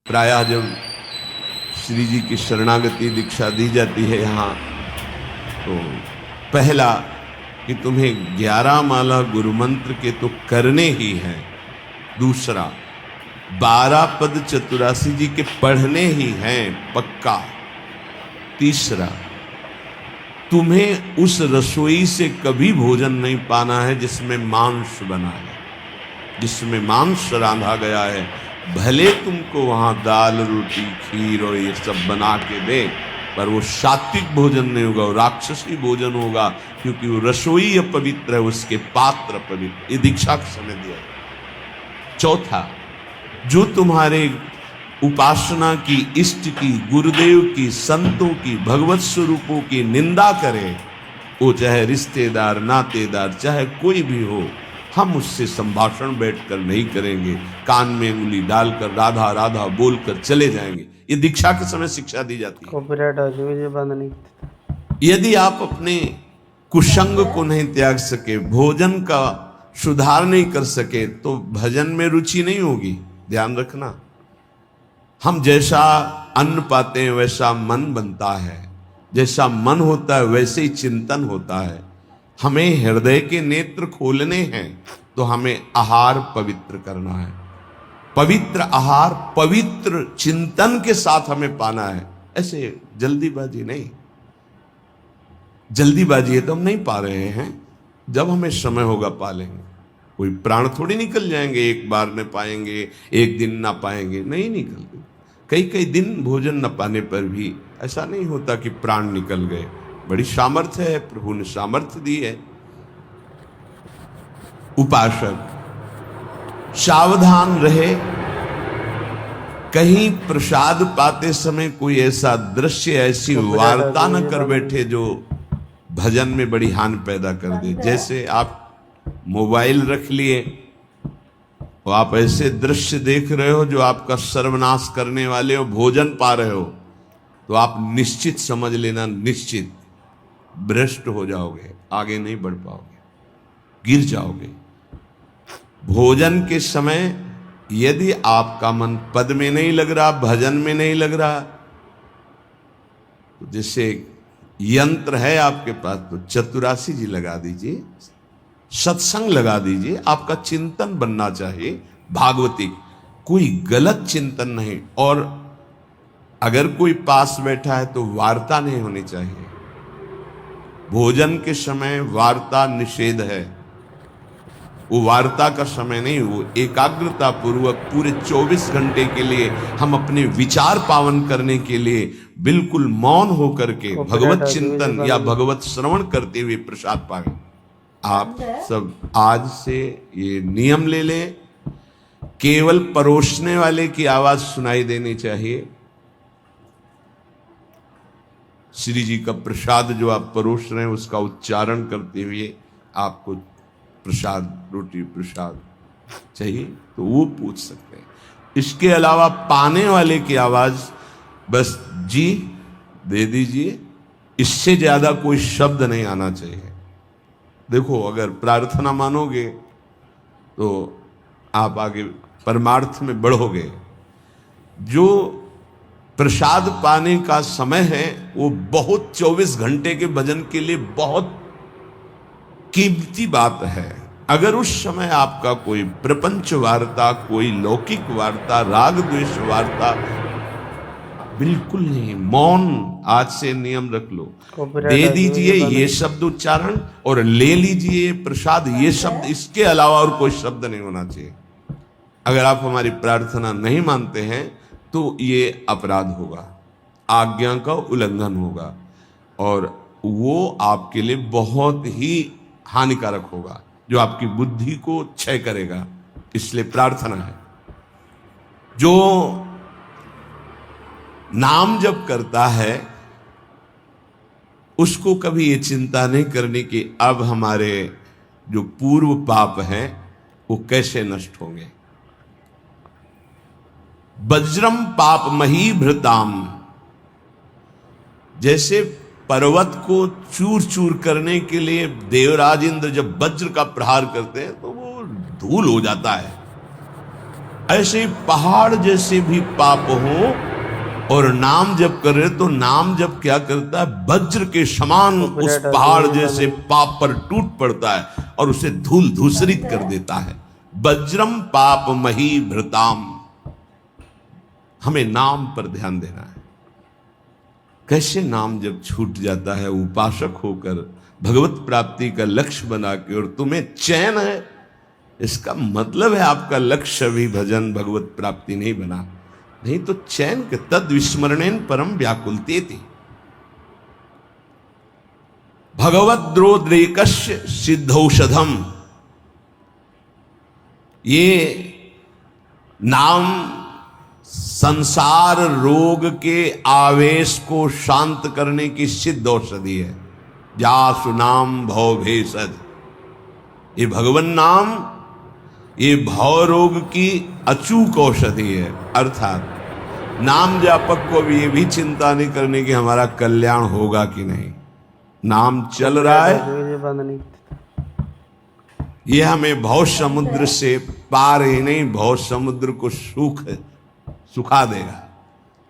प्रायः जब श्री जी की शरणागति दीक्षा दी जाती है यहाँ, तो पहला कि तुम्हें 11 माला गुरु मंत्र के तो करने ही हैं। दूसरा 12 पद चतुरासी जी के पढ़ने ही हैं पक्का। तीसरा तुम्हें उस रसोई से कभी भोजन नहीं पाना है जिसमें मांस बना है, जिसमें मांस रांधा गया है। भले तुमको वहां दाल रोटी खीर और ये सब बना के दे, पर वो सात्विक भोजन नहीं होगा, वो राक्षसी भोजन होगा, क्योंकि वो रसोई अपवित्र है, उसके पात्र पवित्र। ये दीक्षा का समय दिया। चौथा, जो तुम्हारे उपासना की, इष्ट की, गुरुदेव की, संतों की, भगवत स्वरूपों की निंदा करे, वो चाहे रिश्तेदार नातेदार चाहे कोई भी हो, हम उससे संभाषण बैठकर नहीं करेंगे। कान में उंगली डालकर राधा राधा बोलकर चले जाएंगे। ये दीक्षा के समय शिक्षा दी जाती है। यदि आप अपने कुसंग को नहीं त्याग सके, भोजन का सुधार नहीं कर सके, तो भजन में रुचि नहीं होगी। ध्यान रखना, हम जैसा अन्न पाते हैं वैसा मन बनता है, जैसा मन होता है वैसे ही चिंतन होता है। हमें हृदय के नेत्र खोलने हैं, तो हमें आहार पवित्र करना है। पवित्र आहार पवित्र चिंतन के साथ हमें पाना है। ऐसे जल्दीबाजी नहीं। जल्दीबाजी है तो हम नहीं पा रहे हैं, जब हमें समय होगा पा लेंगे। कोई प्राण थोड़ी निकल जाएंगे, एक बार न पाएंगे, एक दिन ना पाएंगे, नहीं निकलते। कई कई दिन भोजन न पाने पर भी ऐसा नहीं होता कि प्राण निकल गए। बड़ी सामर्थ्य है, प्रभु ने सामर्थ्य दी है। उपासक सावधान रहे, कहीं प्रसाद पाते समय कोई ऐसा दृश्य, ऐसी वार्ता न कर बैठे जो भजन में बड़ी हानि पैदा कर दे। जैसे आप मोबाइल रख लिए और आप ऐसे दृश्य देख रहे हो जो आपका सर्वनाश करने वाले हो, भोजन पा रहे हो, तो आप निश्चित समझ लेना, निश्चित भ्रष्ट हो जाओगे, आगे नहीं बढ़ पाओगे, गिर जाओगे। भोजन के समय यदि आपका मन पद में नहीं लग रहा, भजन में नहीं लग रहा, तो जैसे यंत्र है आपके पास, तो चतुरासी जी लगा दीजिए, सत्संग लगा दीजिए। आपका चिंतन बनना चाहिए भागवती, कोई गलत चिंतन नहीं। और अगर कोई पास बैठा है तो वार्ता नहीं होनी चाहिए। भोजन के समय वार्ता निषेध है, वो वार्ता का समय नहीं। वो एकाग्रता पूर्वक पूरे 24 घंटे के लिए हम अपने विचार पावन करने के लिए बिल्कुल मौन होकर के भगवत चिंतन या भगवत श्रवण करते हुए प्रसाद पाएं। आप सब आज से ये नियम ले लें, केवल परोसने वाले की आवाज सुनाई देनी चाहिए। श्री जी का प्रसाद जो आप परोस रहे हैं उसका उच्चारण करते हुए आपको प्रसाद, रोटी प्रसाद चाहिए तो वो पूछ सकते हैं। इसके अलावा पाने वाले की आवाज बस जी दे दीजिए, इससे ज्यादा कोई शब्द नहीं आना चाहिए। देखो, अगर प्रार्थना मानोगे तो आप आगे परमार्थ में बढ़ोगे। जो प्रसाद पाने का समय है वो बहुत 24 घंटे के भजन के लिए बहुत कीमती बात है। अगर उस समय आपका कोई प्रपंच वार्ता, कोई लौकिक वार्ता, राग द्वेष वार्ता, बिल्कुल नहीं, मौन आज से नियम रख लो। दे दीजिए ये शब्द उच्चारण और ले लीजिए प्रसाद, ये शब्द, इसके अलावा और कोई शब्द नहीं होना चाहिए। अगर आप हमारी प्रार्थना नहीं मानते हैं तो ये अपराध होगा, आज्ञा का उल्लंघन होगा, और वो आपके लिए बहुत ही हानिकारक होगा, जो आपकी बुद्धि को क्षय करेगा। इसलिए प्रार्थना है। जो नाम जप करता है उसको कभी ये चिंता नहीं करनी कि अब हमारे जो पूर्व पाप हैं वो कैसे नष्ट होंगे। वज्रम पाप मही भृताम, जैसे पर्वत को चूर चूर करने के लिए देवराज इंद्र जब वज्र का प्रहार करते हैं तो वो धूल हो जाता है, ऐसे ही पहाड़ जैसे भी पाप हो और नाम जप करे तो नाम जप क्या करता है, वज्र के समान उस पहाड़ जैसे पाप पर टूट पड़ता है और उसे धूल धूसरित कर देता है। वज्रम पाप मही भृताम। हमें नाम पर ध्यान देना है। कैसे नाम जब छूट जाता है उपासक होकर भगवत प्राप्ति का लक्ष्य बना के, और तुम्हें चैन है, इसका मतलब है आपका लक्ष्य भी भजन भगवत प्राप्ति नहीं बना। नहीं तो चैन के तद विस्मरणेन परम व्याकुलते थी। भगवद्रोद्रेकस्य सिद्धौषधम। ये नाम संसार रोग के आवेश को शांत करने की सिद्ध औषधि है। जासु नाम भव भेषज। ये भगवन नाम ये भव रोग की अचूक औषधि है। अर्थात नाम जापक को भी ये भी चिंता नहीं करने की हमारा कल्याण होगा कि नहीं। नाम चल रहा है, ये हमें भव समुद्र से पार ही नहीं, भव समुद्र को सुखा देगा।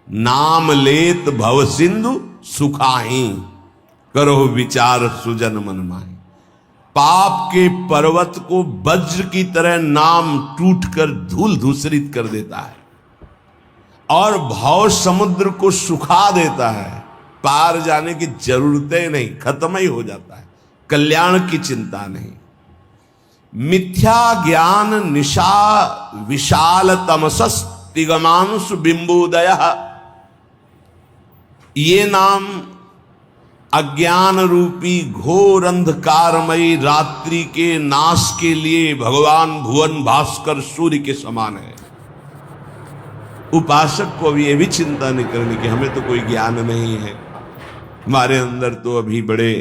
नाम लेत भव सिंधु सुखाही, करो विचार सुजन मन माही। पाप के पर्वत को वज्र की तरह नाम टूटकर धूल धूसरित कर देता है और भव समुद्र को सुखा देता है। पार जाने की जरूरतें नहीं, खत्म ही हो जाता है, कल्याण की चिंता नहीं। मिथ्या ज्ञान निशा विशाल तमसस् तिगमांशु बिंबोदय। ये नाम अज्ञान रूपी घोर अंधकारमयी रात्रि के नाश के लिए भगवान भुवन भास्कर सूर्य के समान है। उपासक को भी यह भी चिंता नहीं करनी कि हमें तो कोई ज्ञान नहीं है, हमारे अंदर तो अभी बड़े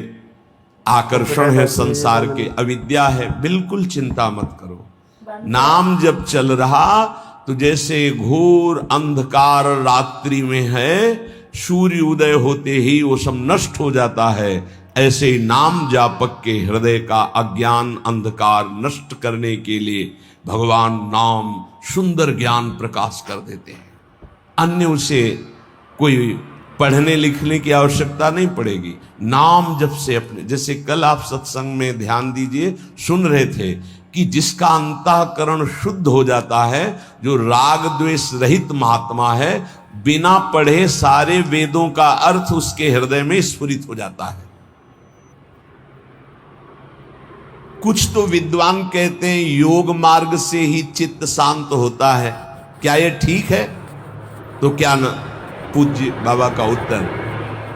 आकर्षण है संसार के, अविद्या है। बिल्कुल चिंता मत करो। नाम जब चल रहा तो जैसे घोर अंधकार रात्रि में है, सूर्य उदय होते ही वो सब नष्ट हो जाता है, ऐसे ही नाम जापक के हृदय का अज्ञान अंधकार नष्ट करने के लिए भगवान नाम सुंदर ज्ञान प्रकाश कर देते हैं। अन्य उसे कोई पढ़ने लिखने की आवश्यकता नहीं पड़ेगी। नाम जब से अपने, जैसे कल आप सत्संग में ध्यान दीजिए, सुन रहे थे कि जिसका अंतःकरण शुद्ध हो जाता है, जो राग द्वेष रहित महात्मा है, बिना पढ़े सारे वेदों का अर्थ उसके हृदय में स्फुरित हो जाता है। कुछ तो विद्वान कहते हैं योग मार्ग से ही चित्त शांत होता है। क्या यह ठीक है? तो क्या न पूज्य बाबा का उत्तर,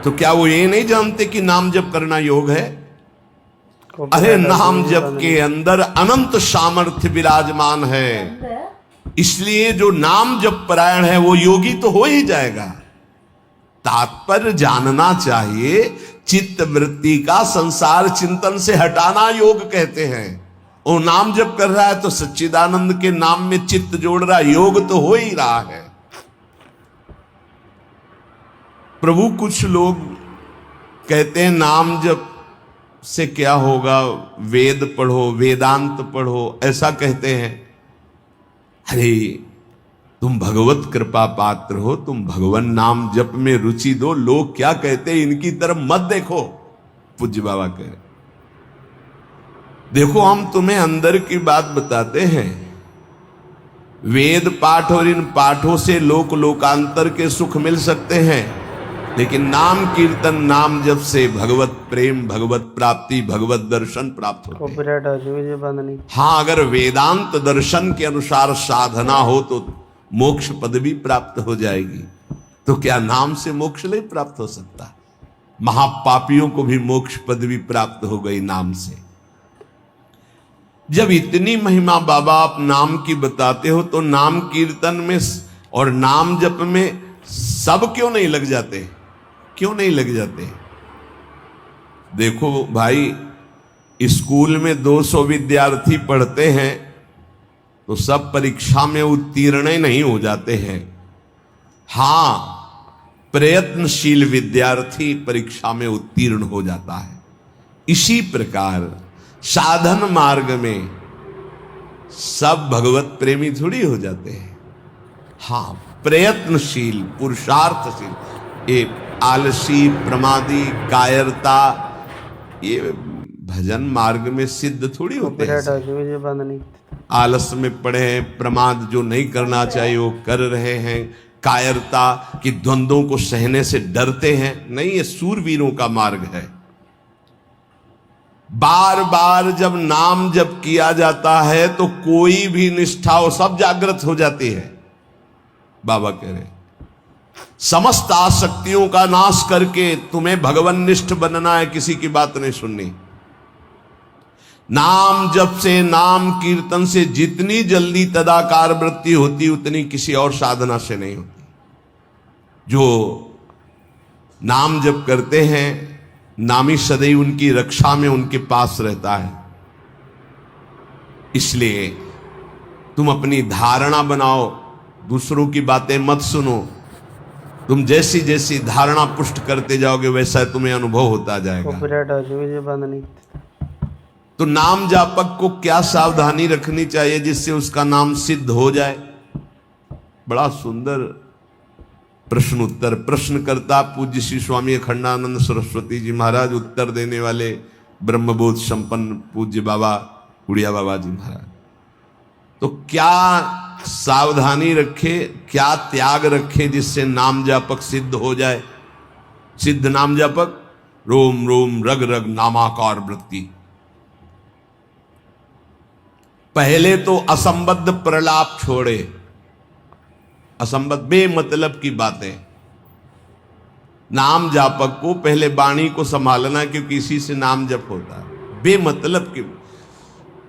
तो क्या वो ये नहीं जानते कि नाम जप करना योग है? अरे नाम जप के अंदर अनंत सामर्थ्य विराजमान है, इसलिए जो नाम जप परायण है वो योगी तो हो ही जाएगा। तात्पर्य जानना चाहिए, चित्त वृत्ति का संसार चिंतन से हटाना योग कहते हैं। वो नाम जप कर रहा है तो सच्चिदानंद के नाम में चित्त जोड़ रहा है, योग तो हो ही रहा है। प्रभु कुछ लोग कहते हैं नाम जप से क्या होगा, वेद पढ़ो, वेदांत पढ़ो, ऐसा कहते हैं। अरे तुम भगवत कृपा पात्र हो, तुम भगवान नाम जप में रुचि दो। लोग क्या कहते हैं इनकी तरफ मत देखो। पूज्य बाबा कह रहे, देखो हम तुम्हें अंदर की बात बताते हैं। वेद पाठ और इन पाठों से लोक लोकांतर के सुख मिल सकते हैं, लेकिन नाम कीर्तन नाम जप से भगवत प्रेम, भगवत प्राप्ति, भगवत दर्शन प्राप्त होते हैं। हाँ, अगर वेदांत दर्शन के अनुसार साधना हो तो मोक्ष पदवी प्राप्त हो जाएगी। तो क्या नाम से मोक्ष नहीं प्राप्त हो सकता? महापापियों को भी मोक्ष पदवी प्राप्त हो गई नाम से। जब इतनी महिमा बाबा आप नाम की बताते हो तो नाम कीर्तन में और नाम जप में सब क्यों नहीं लग जाते? क्यों नहीं लग जाते? देखो भाई, स्कूल में 200 विद्यार्थी पढ़ते हैं तो सब परीक्षा में उत्तीर्ण नहीं हो जाते हैं। हां, प्रयत्नशील विद्यार्थी परीक्षा में उत्तीर्ण हो जाता है। इसी प्रकार साधन मार्ग में सब भगवत प्रेमी थोड़ी हो जाते हैं। हाँ, प्रयत्नशील, पुरुषार्थशील। ये आलसी, प्रमादी, कायरता, ये भजन मार्ग में सिद्ध थोड़ी होते हैं। आलस में पड़े हैं, प्रमाद जो नहीं करना चाहिए वो कर रहे हैं, कायरता कि द्वंद्वों को सहने से डरते हैं। नहीं, ये सूरवीरों का मार्ग है। बार बार जब नाम जप किया जाता है तो कोई भी निष्ठा हो सब जागृत हो जाती है। बाबा कह रहे समस्त आसक्तियों का नाश करके तुम्हें भगवान निष्ठ बनना है, किसी की बात नहीं सुननी। नाम जप से, नाम कीर्तन से जितनी जल्दी तदाकार वृत्ति होती उतनी किसी और साधना से नहीं होती। जो नाम जप करते हैं, नामी सदैव उनकी रक्षा में उनके पास रहता है। इसलिए तुम अपनी धारणा बनाओ, दूसरों की बातें मत सुनो। तुम जैसी जैसी धारणा पुष्ट करते जाओगे वैसा तुम्हें अनुभव होता जाएगा। तो नाम जापक को क्या सावधानी रखनी चाहिए जिससे उसका नाम सिद्ध हो जाए? बड़ा सुंदर प्रश्न उत्तर प्रश्न करता पूज्य श्री स्वामी अखंडानंद सरस्वती जी महाराज, उत्तर देने वाले ब्रह्मबोध संपन्न पूज्य बाबा गुड़िया बाबा जी महाराज। तो क्या सावधानी रखे, क्या त्याग रखे जिससे नाम जापक सिद्ध हो जाए? सिद्ध नाम जापक रोम रोम रग रग नामाकार वृत्ति। पहले तो असंबद्ध प्रलाप छोड़े, असंबद्ध बेमतलब की बातें। नाम जापक को पहले वाणी को संभालना, क्योंकि इसी से नाम जप होता है। बेमतलब की,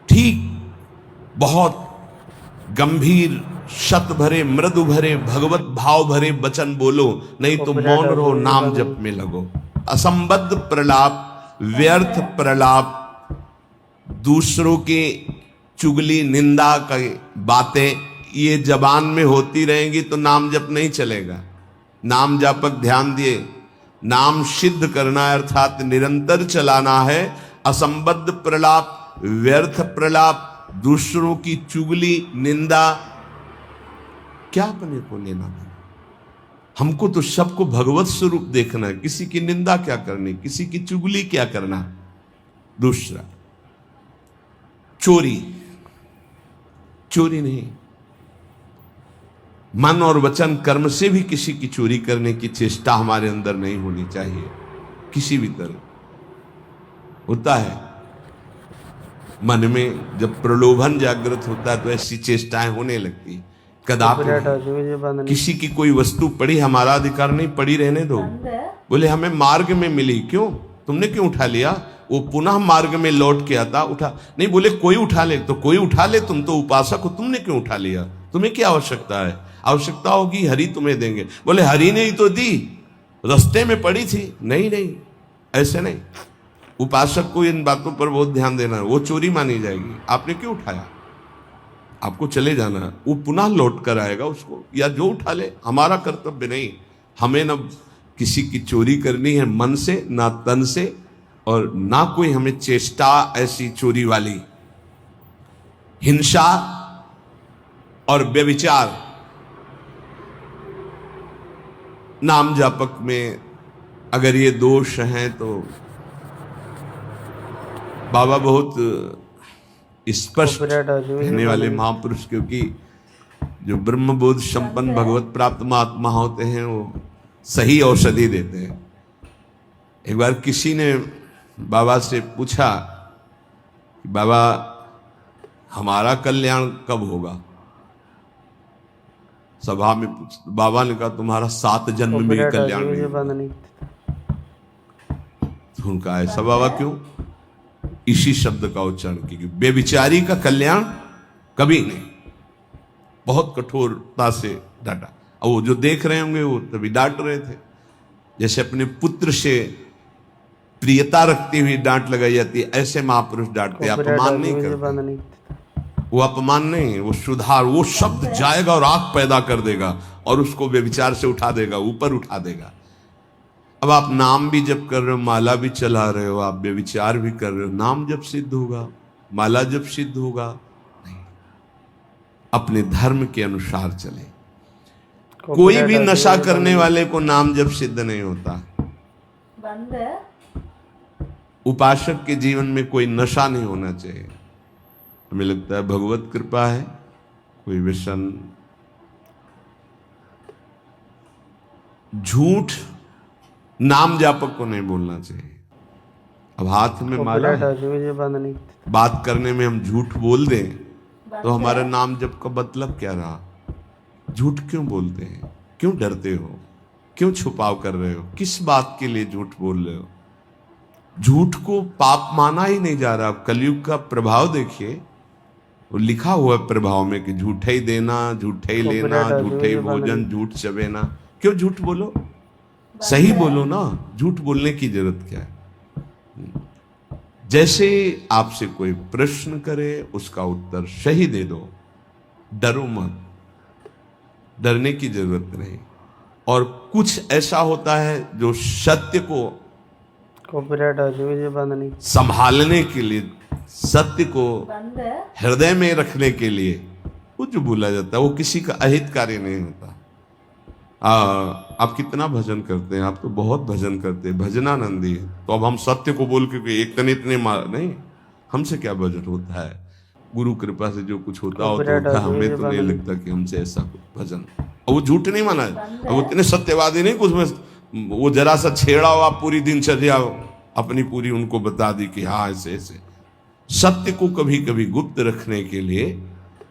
ठीक बहुत गंभीर, शत भरे, मृदु भरे, भगवत भाव भरे वचन बोलो, नहीं तो मौन रहो, नाम जप में लगो। असंबद्ध प्रलाप, व्यर्थ प्रलाप, दूसरों के चुगली निंदा की बातें ये जबान में होती रहेंगी तो नाम जप नहीं चलेगा। नाम जापक ध्यान दिए, नाम सिद्ध करना है अर्थात निरंतर चलाना है। असंबद्ध प्रलाप, व्यर्थ प्रलाप, दूसरों की चुगली निंदा, क्या अपने को लेना है? हमको तो सबको भगवत स्वरूप देखना है। किसी की निंदा क्या करनी, किसी की चुगली क्या करना। दूसरा, चोरी, चोरी नहीं, मन और वचन कर्म से भी किसी की चोरी करने की चेष्टा हमारे अंदर नहीं होनी चाहिए। किसी भी तरह होता है मन में, जब प्रलोभन जागृत होता है तो ऐसी चेष्टाएं होने लगती। कदापि किसी की कोई वस्तु पड़ी, हमारा अधिकार नहीं, पड़ी रहने दो। बोले हमें मार्ग में मिली, क्यों तुमने क्यों उठा लिया? वो पुनः मार्ग में लौट के आता, उठा नहीं। बोले कोई उठा ले, तो कोई उठा ले, तुम तो उपासक हो, तुमने क्यों उठा लिया? तुम्हें क्या आवश्यकता है? आवश्यकता होगी हरि तुम्हें देंगे। बोले हरि ने ही तो दी, रास्ते में पड़ी थी। नहीं नहीं, ऐसे नहीं। उपासक को इन बातों पर बहुत ध्यान देना है, वो चोरी मानी जाएगी। आपने क्यों उठाया? आपको चले जाना है, वो पुनः लौट कर आएगा उसको, या जो उठा ले। हमारा कर्तव्य नहीं, हमें न किसी की चोरी करनी है मन से, ना तन से, और ना कोई हमें चेष्टा ऐसी चोरी वाली। हिंसा और व्यभिचार नाम जापक में अगर ये दोष हैं तो बाबा बहुत स्पष्ट कहने वाले महापुरुष, क्योंकि जो ब्रह्मबोध संपन्न भगवत प्राप्त महात्मा होते हैं वो सही औषधि देते हैं। एक बार किसी ने बाबा से पूछा कि बाबा हमारा कल्याण कब होगा? सभा में बाबा ने कहा तुम्हारा 7 जन्म में कल्याण नहीं। तो उनका ऐसा बाबा क्यों? इसी शब्द का उच्चारण कीजिए, बेविचारी का कल्याण कभी नहीं। बहुत कठोरता से डांटा। और वो जो देख रहे होंगे वो तभी डांट रहे थे, जैसे अपने पुत्र से प्रियता रखती हुई डांट लगाई जाती है, ऐसे महापुरुष डांटते। अपमान नहीं करते, वो अपमान नहीं, वो सुधार। वो शब्द जाएगा और आग पैदा कर देगा और उसको व्यभिचार से उठा देगा, ऊपर उठा देगा। अब आप नाम भी जप कर रहे हो, माला भी चला रहे हो, आप व्यभिचार भी कर रहे हो, नाम जब सिद्ध होगा, माला जब सिद्ध होगा? नहीं। अपने धर्म के अनुसार चले। कोई भी नशा करने वाले को नाम जब सिद्ध नहीं होता। बंद उपासक के जीवन में कोई नशा नहीं होना चाहिए। हमें लगता है भगवत कृपा है, कोई व्यसन। झूठ नाम जापक को नहीं बोलना चाहिए। अब हाथ में माला है, बात करने में हम झूठ बोल दें तो हमारा नाम जप का मतलब क्या रहा? झूठ क्यों बोलते हैं? क्यों डरते हो? क्यों छुपाव कर रहे हो? किस बात के लिए झूठ बोल रहे हो? झूठ को पाप माना ही नहीं जा रहा। कलयुग का प्रभाव देखिए, वो लिखा हुआ है प्रभाव में कि झूठे ही देना, झूठे ही लेना, झूठे ही भोजन, झूठ चबेना। क्यों झूठ बोलो? सही बोलो ना, झूठ बोलने की जरूरत क्या है? जैसे आपसे कोई प्रश्न करे उसका उत्तर सही दे दो, डरो मत, डरने की जरूरत नहीं। और कुछ ऐसा होता है जो सत्य को संभालने के लिए, सत्य को हृदय में रखने के लिए कुछ बोला जाता है, वो किसी का अहितकारी नहीं होता। आप कितना भजन करते हैं? आप तो बहुत भजन करते हैं, भजनानंदी है। तो अब हम सत्य को बोल के एक तने इतने नहीं, हमसे क्या भजन होता है? गुरु कृपा से जो कुछ होता होता है। हमें तो नहीं लगता कि हमसे ऐसा कुछ भजन, और वो झूठ नहीं माना है। अब उतने सत्यवादी नहीं कुछ में, वो जरा सा छेड़ा हो, आप पूरी दिनचर्या अपनी पूरी उनको बता दी कि हाँ ऐसे ऐसे। सत्य को कभी कभी गुप्त रखने के लिए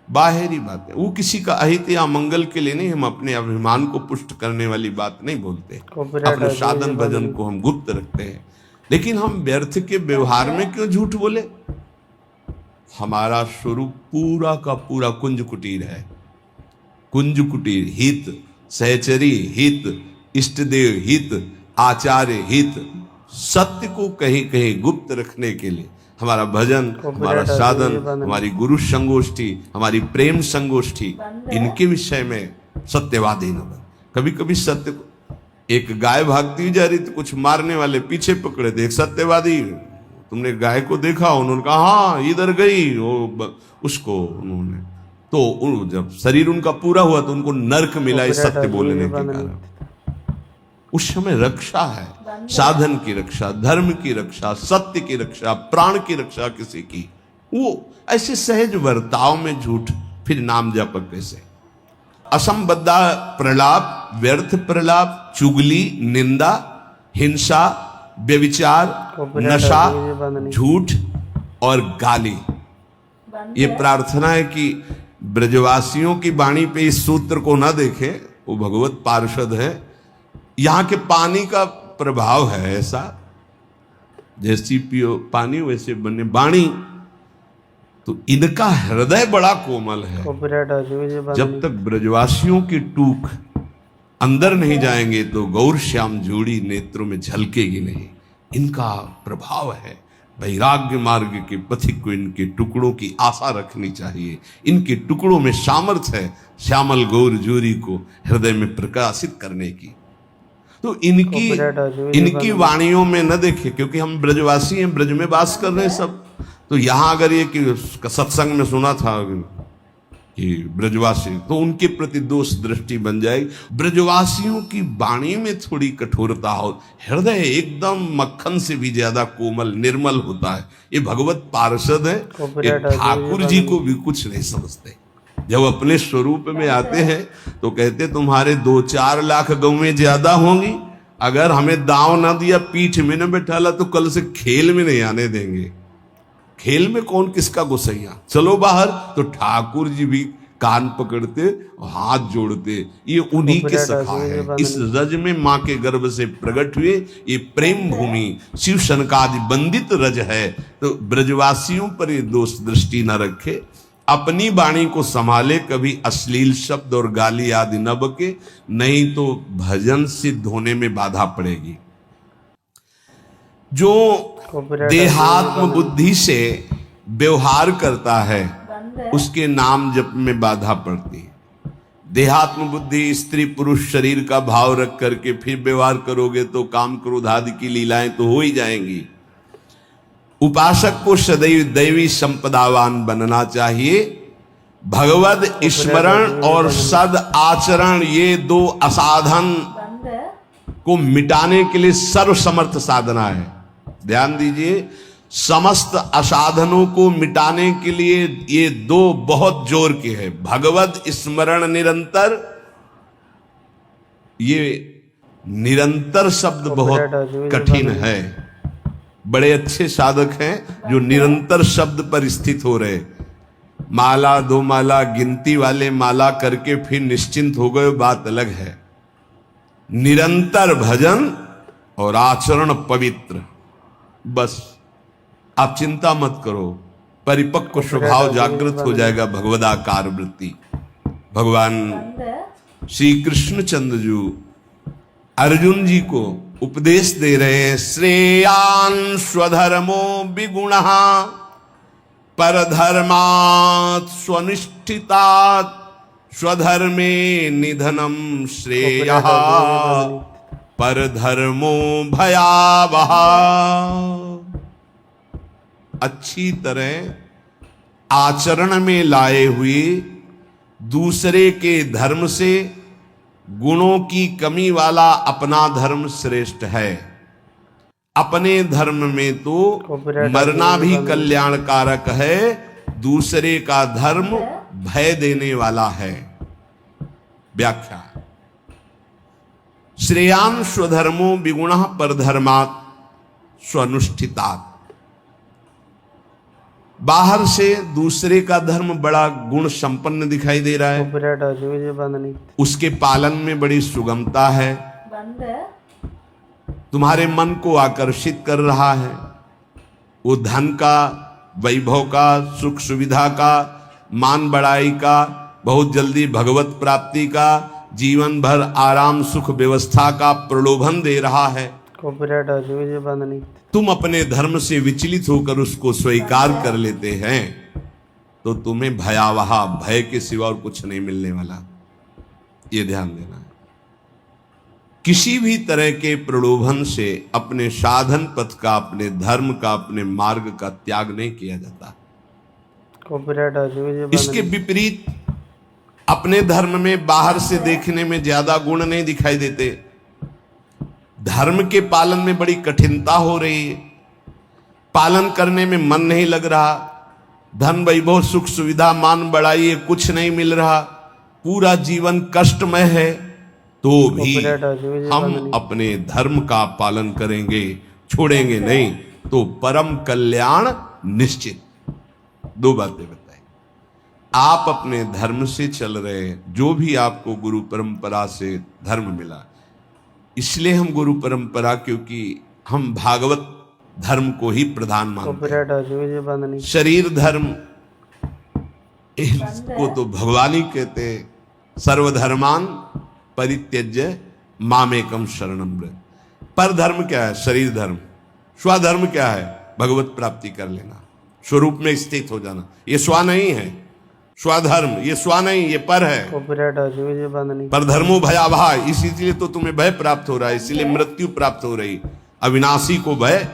बाहरी बात है, वो किसी का अहित या मंगल के लिए नहीं। हम अपने अभिमान को पुष्ट करने वाली बात नहीं बोलते। अपने साधन भजन को हम गुप्त रखते हैं। लेकिन हम व्यर्थ के व्यवहार में क्यों झूठ बोले? हमारा स्वरूप पूरा का पूरा कुंज कुटीर है। कुंज कुटीर, हित, सहचरी हित, इष्टदेव हित, आचार्य हित, सत्य को कहीं कहीं गुप्त रखने के लिए हमारा भजन, हमारा साधन, हमारी गुरु संगोष्ठी, हमारी प्रेम संगोष्ठी, इनके विषय में सत्यवादी न बन। कभी कभी सत्य को, एक गाय भागती जा रही थी, कुछ मारने वाले पीछे पकड़े थे, एक सत्यवादी, तुमने गाय को देखा? उन्होंने कहा हाँ इधर गई, उसको उन्होंने तो जब शरीर उनका पूरा हुआ तो उनको नरक मिला इस सत्य बोलने के कारण। उस समय रक्षा है, साधन की रक्षा, धर्म की रक्षा, सत्य की रक्षा, प्राण की रक्षा किसी की। वो ऐसे सहज वर्ताव में झूठ, फिर नाम जापक कैसे? असंबद्धा प्रलाप, व्यर्थ प्रलाप, चुगली, निंदा, हिंसा, व्यभिचार, नशा, झूठ और गाली। ये प्रार्थना है कि ब्रजवासियों की वाणी पे इस सूत्र को ना देखें, वो भगवत पार्षद है। यहाँ के पानी का प्रभाव है ऐसा, जैसी पियो पानी वैसे बने वाणी। तो इनका हृदय बड़ा कोमल है। जब तक ब्रजवासियों की टूक अंदर नहीं जाएंगे तो गौर श्याम जोड़ी नेत्रों में झलकेगी नहीं। इनका प्रभाव है। वैराग्य मार्ग के पथिक को इनके टुकड़ों की आशा रखनी चाहिए। इनके टुकड़ों में सामर्थ्य है श्यामल गौर जोरी को हृदय में प्रकाशित करने की। तो इनकी वाणियों में न देखे, क्योंकि हम ब्रजवासी हैं, ब्रज में वास कर रहे हैं सब। तो यहां अगर ये कि सत्संग में सुना था कि ब्रजवासी, तो उनके प्रति दोष दृष्टि बन जाएगी। ब्रजवासियों की वाणी में थोड़ी कठोरता हो, हृदय एकदम मक्खन से भी ज्यादा कोमल निर्मल होता है। ये भगवत पार्षद है, ठाकुर जी को भी कुछ नहीं समझते। जब अपने स्वरूप में आते हैं तो कहते तुम्हारे 2-4 लाख गौवें ज्यादा होंगी, अगर हमें दांव ना दिया, पीठ में न बैठाला तो कल से खेल में नहीं आने देंगे। खेल में कौन किसका गुस्सैया, चलो बाहर। तो ठाकुर जी भी कान पकड़ते, हाथ जोड़ते। ये उन्हीं के सखा है। इस रज में माँ के गर्भ से प्रकट हुए ये प्रेम भूमि शिव सनकादि बंदित रज है। तो ब्रजवासियों पर ये दोष दृष्टि न रखे, अपनी वाणी को संभाले, कभी अश्लील शब्द और गाली आदि न बके, नहीं तो भजन सिद्ध होने में बाधा पड़ेगी। जो देहात्म बुद्धि से व्यवहार करता है उसके नाम जप में बाधा पड़ती है। देहात्म बुद्धि, स्त्री पुरुष शरीर का भाव रख करके फिर व्यवहार करोगे तो काम क्रोध आदि की लीलाएं तो हो ही जाएंगी। उपासक को सदैव दैवी संपदावान बनना चाहिए भगवद स्मरण और सद आचरण, ये दो असाधन को मिटाने के लिए सर्वसमर्थ साधना है। ध्यान दीजिए, समस्त असाधनों को मिटाने के लिए ये दो बहुत जोर के हैं। भगवद स्मरण निरंतर, ये निरंतर शब्द बहुत कठिन है। बड़े अच्छे साधक हैं जो निरंतर शब्द पर स्थित हो रहे। माला दो माला गिनती वाले माला करके फिर निश्चिंत हो गए, बात अलग है। निरंतर भजन और आचरण पवित्र, बस आप चिंता मत करो, परिपक्व स्वभाव जागृत हो जाएगा। भगवदाकार वृत्ति। भगवान श्री कृष्णचंद्र जी अर्जुन जी को उपदेश दे रहे हैं। श्रेयान स्वधर्मो विगुणः परधर्मात् स्वनिष्ठितात् स्वधर्मे निधनम श्रेयः परधर्मो भयावह। अच्छी तरह आचरण में लाए हुए दूसरे के धर्म से गुणों की कमी वाला अपना धर्म श्रेष्ठ है। अपने धर्म में तो मरना भी कल्याणकारक है, दूसरे का धर्म भय देने वाला है। व्याख्या, श्रेयान स्वधर्मो विगुणः परधर्मात् स्वनुष्ठितात्। बाहर से दूसरे का धर्म बड़ा गुण संपन्न दिखाई दे रहा है, उसके पालन में बड़ी सुगमता है, तुम्हारे मन को आकर्षित कर रहा है। वो धन का, वैभव का, सुख सुविधा का, मान बढ़ाई का, बहुत जल्दी भगवत प्राप्ति का, जीवन भर आराम सुख व्यवस्था का प्रलोभन दे रहा है। तुम अपने धर्म से विचलित होकर उसको स्वीकार कर लेते हैं तो तुम्हें भयावह, भय के सिवा और कुछ नहीं मिलने वाला। ये ध्यान देना है। किसी भी तरह के प्रलोभन से अपने साधन पथ का, अपने धर्म का, अपने मार्ग का त्याग नहीं किया जाता। इसके विपरीत अपने धर्म में बाहर से देखने में ज्यादा गुण नहीं दिखाई देते, धर्म के पालन में बड़ी कठिनता हो रही है, पालन करने में मन नहीं लग रहा, धन वैभव सुख सुविधा मान बढ़ाई कुछ नहीं मिल रहा, पूरा जीवन कष्टमय है, तो भी हम अपने धर्म का पालन करेंगे, छोड़ेंगे नहीं, तो परम कल्याण निश्चित। दो बातें बताई। आप अपने धर्म से चल रहे हैं, जो भी आपको गुरु परंपरा से धर्म मिला, इसलिए हम गुरु परंपरा, क्योंकि हम भागवत धर्म को ही प्रधान मानते हैं। शरीर धर्म को तो भगवान ही कहते हैं, सर्वधर्मान परित्यज्य मामेकम शरणम व्रज। पर धर्म क्या है? शरीर धर्म। स्वधर्म क्या है? भगवत प्राप्ति कर लेना, स्वरूप में स्थित हो जाना। ये स्व नहीं है, स्वधर्म ये स्व नहीं, ये पर है। पर धर्मो भयावह, इसीलिए तो तुम्हें भय प्राप्त हो रहा है, इसीलिए मृत्यु प्राप्त हो रही। अविनाशी को भय,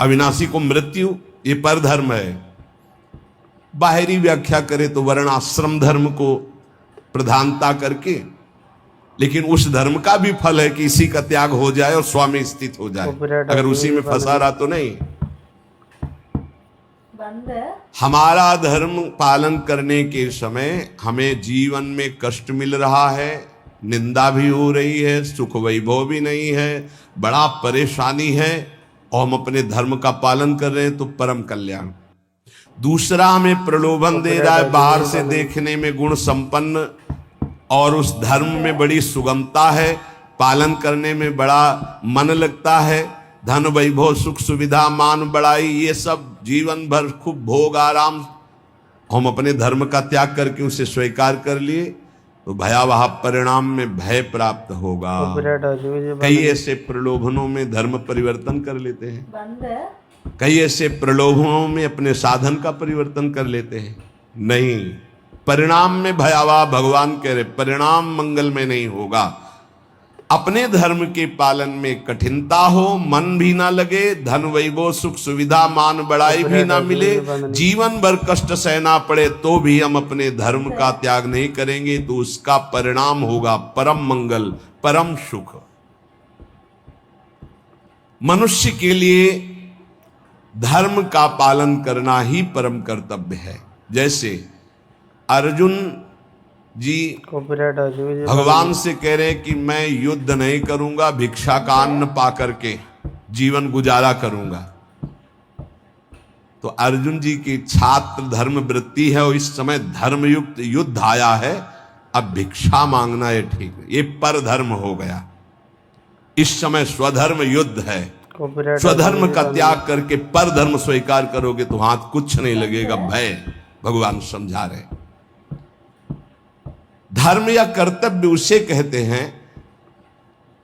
अविनाशी को मृत्यु, ये पर धर्म है। बाहरी व्याख्या करे तो वर्णाश्रम धर्म को प्रधानता करके, लेकिन उस धर्म का भी फल है कि इसी का त्याग हो जाए और स्व में स्थित हो जाए। अगर उसी में फंसा रहा तो नहीं। हमारा धर्म पालन करने के समय हमें जीवन में कष्ट मिल रहा है, निंदा भी हो रही है, सुख वैभव भी नहीं है, बड़ा परेशानी है, और हम अपने धर्म का पालन कर रहे हैं तो परम कल्याण। दूसरा हमें प्रलोभन दे रहा है, बाहर से देखने में गुण संपन्न और उस धर्म में बड़ी सुगमता है, पालन करने में बड़ा मन लगता है, धन वैभव सुख सुविधा मान बढ़ाई, ये सब जीवन भर खूब भोग आराम, हम अपने धर्म का त्याग करके उसे स्वीकार कर लिए तो भयावह परिणाम में भय प्राप्त होगा। कई ऐसे प्रलोभनों में धर्म परिवर्तन कर लेते हैं, कई ऐसे प्रलोभनों में अपने साधन का परिवर्तन कर लेते हैं। नहीं, परिणाम में भयावह, भगवान कह रहे परिणाम मंगल में नहीं होगा। अपने धर्म के पालन में कठिनता हो, मन भी ना लगे, धन वैभव सुख सुविधा मान बड़ाई भी ना मिले, जीवन भर कष्ट सहना पड़े, तो भी हम अपने धर्म का त्याग नहीं करेंगे, तो उसका परिणाम होगा परम मंगल, परम सुख। मनुष्य के लिए धर्म का पालन करना ही परम कर्तव्य है। जैसे अर्जुन जी भगवान से कह रहे हैं कि मैं युद्ध नहीं करूंगा, भिक्षा का अन्न पा करके जीवन गुजारा करूंगा। तो अर्जुन जी की छात्र धर्म वृत्ति है और इस समय धर्मयुक्त युद्ध आया है, अब भिक्षा मांगना है ठीक है, ये पर धर्म हो गया। इस समय स्वधर्म युद्ध है, स्वधर्म का त्याग करके पर धर्म स्वीकार करोगे तो हाथ कुछ नहीं लगेगा, भय। भगवान समझा रहे धर्म या कर्तव्य उसे कहते हैं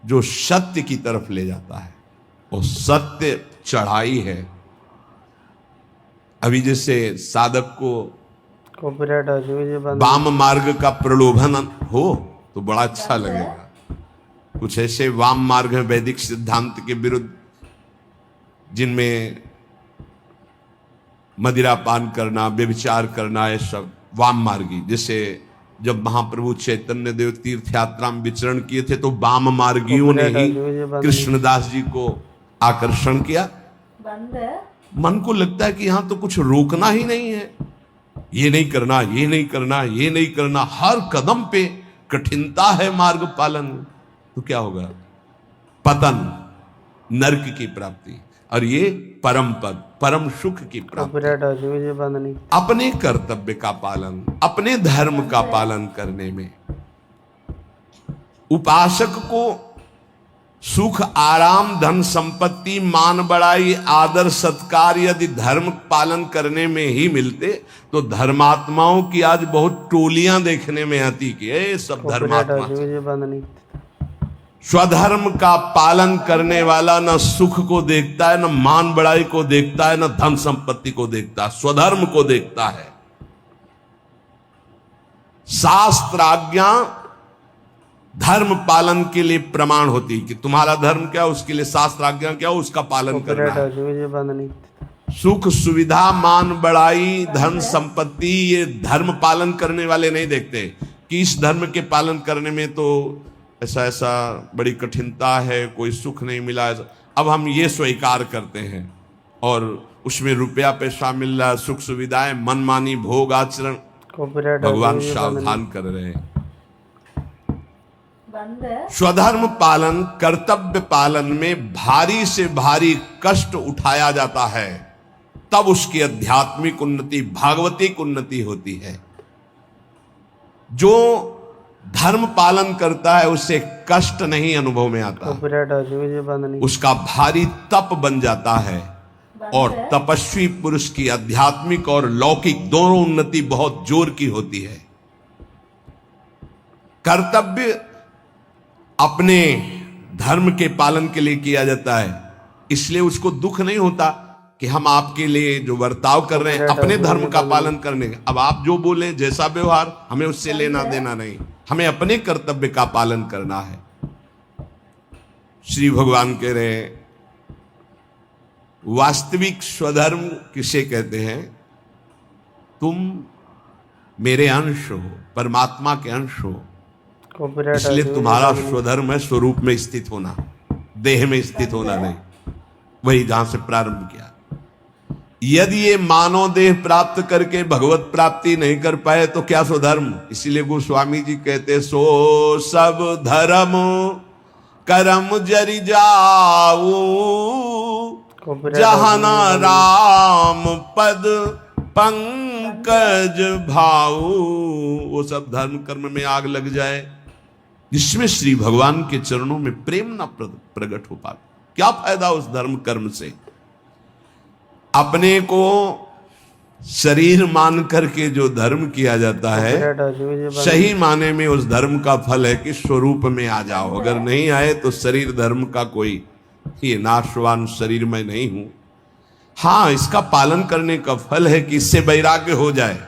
जो सत्य की तरफ ले जाता है, और सत्य चढ़ाई है। अभी जैसे साधक को वाम मार्ग का प्रलोभन हो तो बड़ा अच्छा लगेगा। कुछ ऐसे वाम मार्ग हैं वैदिक सिद्धांत के विरुद्ध, जिनमें मदिरा पान करना, व्यभिचार करना, ये सब वाम मार्गी। जैसे जब महाप्रभु चैतन्य देव तीर्थ यात्रा में विचरण किए थे तो वाम मार्गियों ने ही कृष्णदास जी को आकर्षण किया। मन को लगता है कि यहां तो कुछ रोकना ही नहीं है, ये नहीं करना, ये नहीं करना, ये नहीं करना, हर कदम पे कठिनता है मार्ग पालन, तो क्या होगा? पतन, नरक की प्राप्ति, और ये परम पद, परम सुख की प्राप्ति। अपने कर्तव्य का पालन, अपने धर्म का पालन करने में उपासक को सुख, आराम, धन संपत्ति, मान बढ़ाई, आदर सत्कार यदि धर्म पालन करने में ही मिलते तो धर्मात्माओं की आज बहुत टोलियां देखने में आती कि ये सब धर्मात्मा। स्वधर्म का पालन करने वाला न सुख को देखता है, न मान बढ़ाई को देखता है, न धन संपत्ति को देखता है, स्वधर्म को देखता है। शास्त्र आज्ञा धर्म पालन के लिए प्रमाण होती है कि तुम्हारा धर्म क्या, उसके लिए शास्त्र आज्ञा क्या, उसका पालन करना है। सुख सुविधा, मान बढ़ाई, धन संपत्ति, ये धर्म पालन करने वाले नहीं देखते कि इस धर्म के पालन करने में तो ऐसा ऐसा बड़ी कठिनता है, कोई सुख नहीं मिला। अब हम ये स्वीकार करते हैं और उसमें रुपया पैसा मिल रहा है, सुख सुविधाएं, मनमानी भोग आचरण। भगवान सावधान कर रहे हैं। स्वधर्म पालन, कर्तव्य पालन में भारी से भारी कष्ट उठाया जाता है, तब उसकी आध्यात्मिक उन्नति, भागवतिक उन्नति होती है। जो धर्म पालन करता है उसे कष्ट नहीं अनुभव में आता, उसका भारी तप बन जाता है, और तपस्वी पुरुष की आध्यात्मिक और लौकिक दोनों उन्नति बहुत जोर की होती है। कर्तव्य अपने धर्म के पालन के लिए किया जाता है, इसलिए उसको दुख नहीं होता कि हम आपके लिए जो बर्ताव कर रहे हैं अपने धर्म का पालन करने का, अब आप जो बोले जैसा व्यवहार, हमें उससे लेना देना नहीं, हमें अपने कर्तव्य का पालन करना है। श्री भगवान कह रहे हैं वास्तविक स्वधर्म किसे कहते हैं? तुम मेरे अंश हो, परमात्मा के अंश हो, इसलिए तुम्हारा स्वधर्म है स्वरूप में स्थित होना, देह में स्थित होना नहीं। वही जहां से प्रारंभ किया। यदि ये मानव देह प्राप्त करके भगवत प्राप्ति नहीं कर पाए तो क्या स्वधर्म? इसीलिए गोस्वामी जी कहते सो सब धर्म करम जरि जाऊ, जहाना राम पद पंकज भाऊ। वो सब धर्म कर्म में आग लग जाए जिसमें श्री भगवान के चरणों में प्रेम न प्रकट हो पाए, क्या फायदा उस धर्म कर्म से? अपने को शरीर मान करके जो धर्म किया जाता है, सही माने में उस धर्म का फल है कि स्वरूप में आ जाओ। अगर नहीं आए तो शरीर धर्म का कोई ये नाशवान शरीर में नहीं हूं। हाँ, इसका पालन करने का फल है कि इससे वैराग्य हो जाए।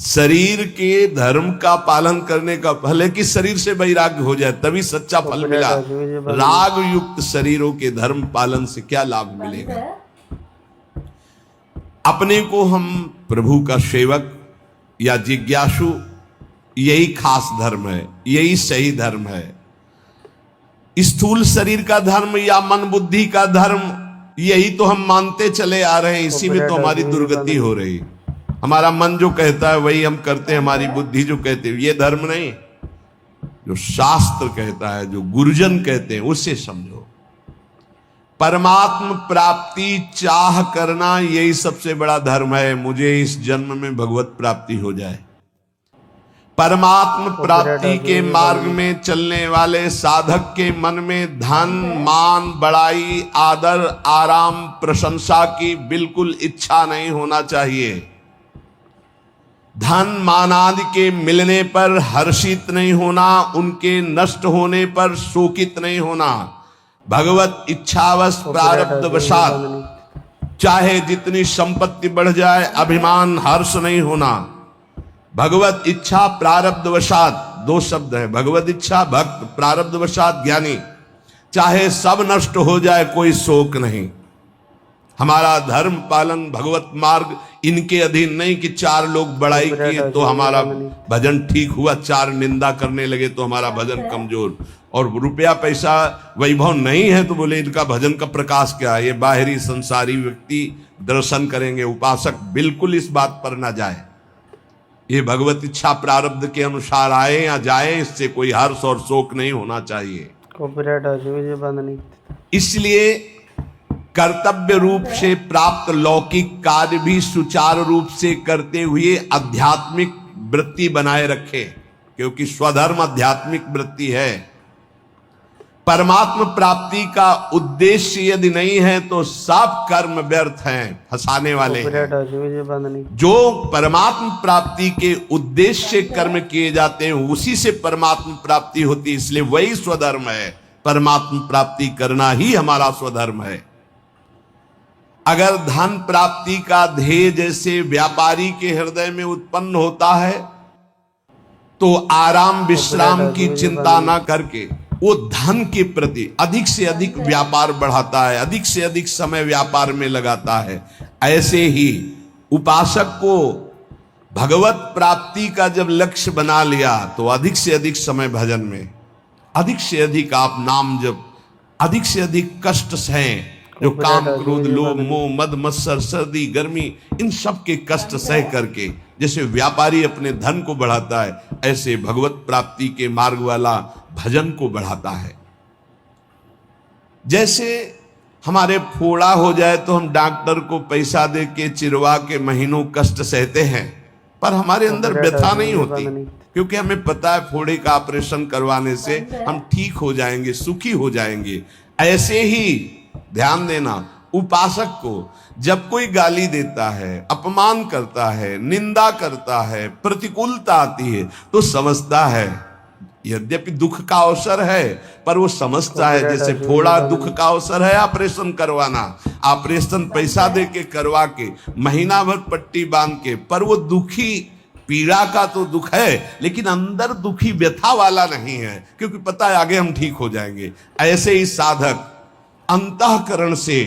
शरीर के धर्म का पालन करने का, भले कि शरीर से वैराग्य हो जाए तभी सच्चा फल मिला। राग युक्त शरीरों के धर्म पालन से क्या लाभ मिलेगा? अपने को हम प्रभु का सेवक या जिज्ञासु, यही खास धर्म है, यही सही धर्म है। स्थूल शरीर का धर्म या मन बुद्धि का धर्म, यही तो हम मानते चले आ रहे हैं। इसी में तो हमारी दुर्गति हो रही। हमारा मन जो कहता है वही हम करते हैं, हमारी बुद्धि जो कहती है, ये धर्म नहीं। जो शास्त्र कहता है, जो गुरुजन कहते हैं, उसे समझो। परमात्म प्राप्ति चाह करना, यही सबसे बड़ा धर्म है। मुझे इस जन्म में भगवत प्राप्ति हो जाए। परमात्म प्राप्ति के मार्ग में चलने वाले साधक के मन में धन, मान, बड़ाई, आदर, आराम, प्रशंसा की बिल्कुल इच्छा नहीं होना चाहिए। धन मान आदि के मिलने पर हर्षित नहीं होना, उनके नष्ट होने पर शोकित नहीं होना। भगवत इच्छावश प्रारब्धवशात चाहे जितनी संपत्ति बढ़ जाए, अभिमान हर्ष नहीं होना। भगवत इच्छा प्रारब्धवशात, दो शब्द है, भगवत इच्छा भक्त, प्रारब्धवशात ज्ञानी। चाहे सब नष्ट हो जाए, कोई शोक नहीं। हमारा धर्म पालन, भगवत मार्ग, इनके अधीन नहीं कि चार लोग बड़ाई किए तो हमारा भजन ठीक हुआ, चार निंदा करने लगे तो हमारा भजन कमजोर, और रुपया पैसा वैभव नहीं है तो बोले इनका भजन का प्रकाश क्या है। ये बाहरी संसारी व्यक्ति दर्शन करेंगे, उपासक बिल्कुल इस बात पर ना जाए। ये भगवत इच्छा प्रारब्ध के अनुसार आए या जाए, इससे कोई हर्ष और शोक नहीं होना चाहिए। इसलिए कर्तव्य रूप से प्राप्त लौकिक कार्य भी सुचारू रूप से करते हुए आध्यात्मिक वृत्ति बनाए रखे, क्योंकि स्वधर्म आध्यात्मिक वृत्ति है। परमात्म प्राप्ति का उद्देश्य यदि नहीं है तो सब कर्म व्यर्थ हैं, फंसाने वाले हैं। जो परमात्म प्राप्ति के उद्देश्य से कर्म किए जाते हैं, उसी से परमात्म प्राप्ति होती है। इसलिए वही स्वधर्म है। परमात्म प्राप्ति करना ही हमारा स्वधर्म है। अगर धन प्राप्ति का ध्येय जैसे व्यापारी के हृदय में उत्पन्न होता है, तो आराम विश्राम की चिंता ना करके वो धन के प्रति अधिक से अधिक व्यापार बढ़ाता है, अधिक से अधिक समय व्यापार में लगाता है। ऐसे ही उपासक को भगवत प्राप्ति का जब लक्ष्य बना लिया तो अधिक से अधिक समय भजन में, अधिक से अधिक आप नाम जप, अधिक से अधिक कष्ट सहें, जो काम, क्रोध, लोभ, मोह, मद, मत्सर, सर्दी, गर्मी, इन सब के कष्ट सह करके जैसे व्यापारी अपने धन को बढ़ाता है, ऐसे भगवत प्राप्ति के मार्ग वाला भजन को बढ़ाता है। जैसे हमारे फोड़ा हो जाए तो हम डॉक्टर को पैसा दे के चिरवा के महीनों कष्ट सहते हैं, पर हमारे अंदर व्यथा नहीं होती, क्योंकि हमें पता है फोड़े का ऑपरेशन करवाने से हम ठीक हो जाएंगे, सुखी हो जाएंगे। ऐसे ही ध्यान देना, उपासक को जब कोई गाली देता है, अपमान करता है, निंदा करता है, प्रतिकूलता आती है, तो समझता है यद्यपि दुख का अवसर है, पर वो समझता है जैसे फोड़ा दुख का अवसर है ऑपरेशन करवाना, ऑपरेशन पैसा दे के करवा के महीना भर पट्टी बांध के, पर वो दुखी, पीड़ा का तो दुख है, लेकिन अंदर दुखी व्यथा वाला नहीं है, क्योंकि पता है आगे हम ठीक हो जाएंगे। ऐसे ही साधक अंतःकरण से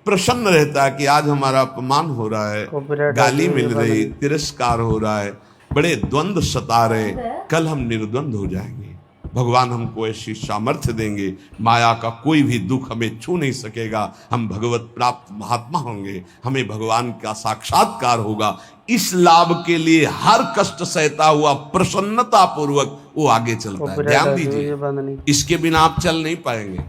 प्रसन्न रहता है कि आज हमारा अपमान हो रहा है, गाली मिल रही, तिरस्कार हो रहा है, बड़े द्वंद्व सता रहे, कल हम निर्द्वंद हो जाएंगे। भगवान हमको ऐसी सामर्थ्य देंगे, माया का कोई भी दुख हमें छू नहीं सकेगा। हम भगवत प्राप्त महात्मा होंगे, हमें भगवान का साक्षात्कार होगा। इस लाभ के लिए हर कष्ट सहता हुआ प्रसन्नता पूर्वक वो आगे चलता है। ध्यान दीजिए, इसके बिना आप चल नहीं पाएंगे।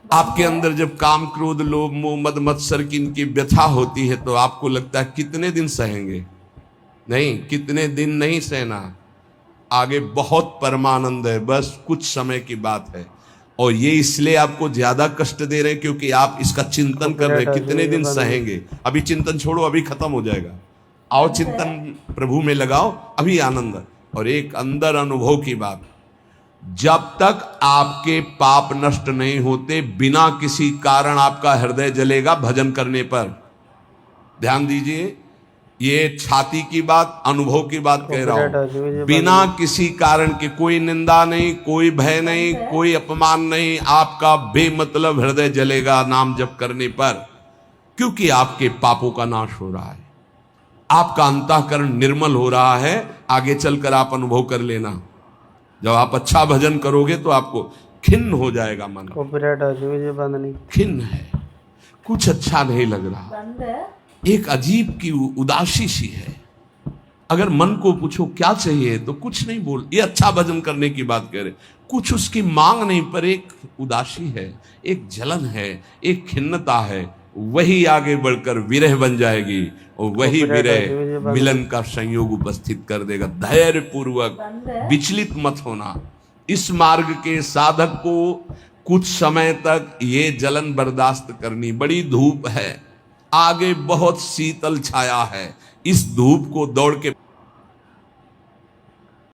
आपके अंदर जब काम, क्रोध, लोभ, मोह, मद, मत्सर की इनकी व्यथा होती है तो आपको लगता है कितने दिन सहेंगे? नहीं, कितने दिन नहीं सहना, आगे बहुत परमानंद है, बस कुछ समय की बात है। और ये इसलिए आपको ज्यादा कष्ट दे रहे हैं क्योंकि आप इसका चिंतन कर रहे हैं, कितने दिन सहेंगे। अभी चिंतन छोड़ो, अभी खत्म हो जाएगा। आओ चिंतन प्रभु में लगाओ, अभी आनंद। और एक अंदर अनुभव की बात, जब तक आपके पाप नष्ट नहीं होते, बिना किसी कारण आपका हृदय जलेगा भजन करने पर। ध्यान दीजिए, ये छाती की बात, अनुभव की बात कह रहा हूं। बिना किसी कारण के, कोई निंदा नहीं, कोई भय नहीं, कोई अपमान नहीं, आपका बेमतलब हृदय जलेगा नाम जप करने पर, क्योंकि आपके पापों का नाश हो रहा है, आपका अंतःकरण निर्मल हो रहा है। आगे चलकर आप अनुभव कर लेना, जब आप अच्छा भजन करोगे तो आपको खिन्न हो जाएगा मन, खिन्न है, कुछ अच्छा नहीं लग रहा, एक अजीब की उदासी सी है। अगर मन को पूछो क्या चाहिए तो कुछ नहीं बोल, ये अच्छा भजन करने की बात कह रहे, कुछ उसकी मांग नहीं, पर एक उदासी है, एक जलन है, एक खिन्नता है। वही आगे बढ़कर विरह बन जाएगी और वही विरह मिलन का संयोग उपस्थित कर देगा। धैर्य पूर्वक विचलित मत होना। इस मार्ग के साधक को कुछ समय तक ये जलन बर्दाश्त करनी, बड़ी धूप है, आगे बहुत शीतल छाया है, इस धूप को दौड़ के